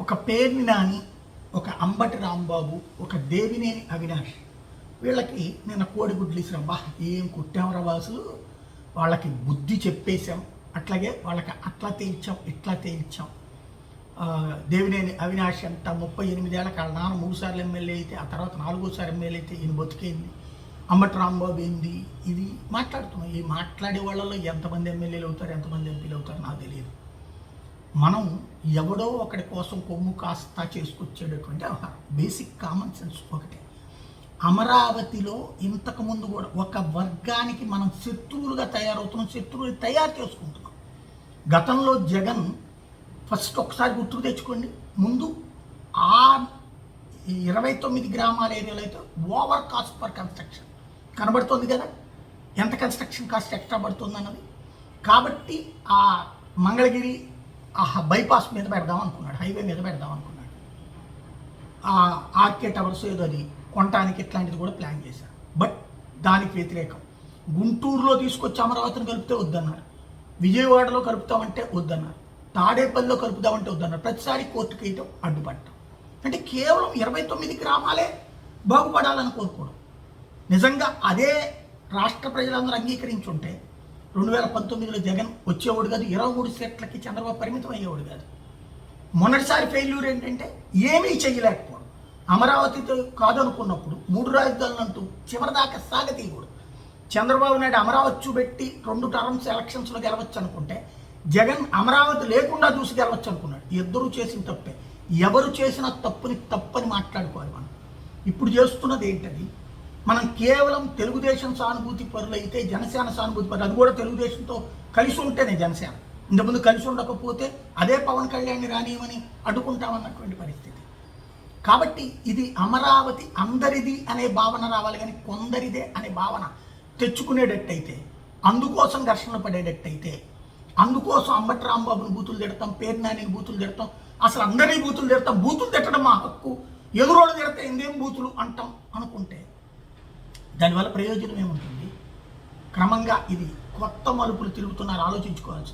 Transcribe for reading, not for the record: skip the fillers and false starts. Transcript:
ఒక పేర్ని నాని, ఒక అంబటి రాంబాబు, ఒక దేవినేని అవినాష్, వీళ్ళకి నిన్న కోడిగుడ్లు ఇసిరాం. బా ఏం కుట్టామరా వాసులు, వాళ్ళకి బుద్ధి చెప్పేశాం, అట్లాగే వాళ్ళకి అట్లా తేల్చాం ఇట్లా తేల్చాం. దేవినేని అవినాష్ అంట 38 ఏళ్ళకి వాళ్ళ నాన్న 3 సార్లు ఎమ్మెల్యే అయితే, ఆ తర్వాత 4వ ఎమ్మెల్యే అయితే ఈయన బతికేంది. అంబటి రాంబాబు ఏంది, ఇది మాట్లాడుతున్నాం. ఈ మాట్లాడే వాళ్ళలో ఎంతమంది ఎమ్మెల్యేలు అవుతారు, ఎంతమంది ఎంపీలు అవుతారు నాకు తెలియదు. మనం ఎవడో ఒకటి కోసం కొమ్ము కాస్త చేసుకొచ్చేటటువంటి వ్యవహారం. బేసిక్ కామన్ సెన్స్ ఒకటే. అమరావతిలో ఇంతకుముందు కూడా ఒక వర్గానికి మనం శత్రువులుగా తయారవుతున్నాం, శత్రువులు తయారు చేసుకుంటున్నాం. గతంలో జగన్ ఫస్ట్ ఒకసారి గుర్తుకు తెచ్చుకోండి, ముందు ఆ 29 గ్రామాల ఏరియాలో అయితే ఓవర్ కాస్ట్ ఫర్ కన్స్ట్రక్షన్ కనబడుతుంది కదా, ఎంత కన్స్ట్రక్షన్ కాస్ట్ ఎక్స్ట్రా పడుతుంది అన్నది. కాబట్టి ఆ మంగళగిరి బైపాస్ మీద పెడదాం అనుకున్నాడు, హైవే మీద పెడదాం అనుకున్నాడు. ఆర్కే టవర్స్ ఏదో అది కొనటానికి ఇట్లాంటిది కూడా ప్లాన్ చేశారు. బట్ దానికి వ్యతిరేకం. గుంటూరులో తీసుకొచ్చి అమరావతిని కలిపితే వద్దన్నారు, విజయవాడలో కలుపుతామంటే వద్దన్నారు, తాడేపల్లిలో కలుపుదామంటే వద్దన్నారు. ప్రతిసారి కోర్టుకు వేయటం, అడ్డుపడటం. అంటే కేవలం 29 గ్రామాలే బాగుపడాలని కోరుకోవడం. నిజంగా అదే రాష్ట్ర ప్రజలందరూ అంగీకరించుంటే 2019లో జగన్ వచ్చేవాడు కాదు, 23 సీట్లకి చంద్రబాబు పరిమితం అయ్యేవాడు కాదు. మొన్నటిసారి ఫెయిల్యూర్ ఏంటంటే ఏమీ చేయలేకపోవడం. అమరావతితో కాదనుకున్నప్పుడు 3 రాజధానులు అంటూ చివరిదాకా సాగతీయకూడదు. చంద్రబాబు నాయుడు అమరావతి చూపెట్టి 2 టర్మ్స్ ఎలక్షన్స్లో గెలవచ్చు అనుకుంటే, జగన్ అమరావతి లేకుండా చూసి గెలవచ్చు అనుకున్నాడు. ఇద్దరూ చేసిన తప్పే. ఎవరు చేసిన తప్పని మాట్లాడుకోవాలి. మనం ఇప్పుడు చేస్తున్నది ఏంటది, మనం కేవలం తెలుగుదేశం సానుభూతి పరులైతే జనసేన సానుభూతి పరులు, అది కూడా తెలుగుదేశంతో కలిసి ఉంటేనే జనసేన. ఇంతకుముందు కలిసి ఉండకపోతే అదే పవన్ కళ్యాణ్ని రానియమని అడ్డుకుంటామన్నటువంటి పరిస్థితి. కాబట్టి ఇది అమరావతి అందరిది అనే భావన రావాలి, కానీ కొందరిదే అనే భావన తెచ్చుకునేటట్టయితే, అందుకోసం ఘర్షణలు పడేటట్టయితే, అందుకోసం అంబటి రాంబాబుని బూతులు తిడతాం, పేర్నానిని బూతులు తిడతాం, అసలు అందరినీ బూతులు తిడతాం, బూతులు తిట్టడం మా హక్కు, ఎదురోళ్ళు తిడితే ఇందేం బూతులు అంటాం అనుకుంటే దానివల్ల ప్రయోజనం ఏముంటుంది? క్రమంగా ఇది కొత్త మలుపులు తిరుగుతున్నారు, ఆలోచించుకోవాల్సి.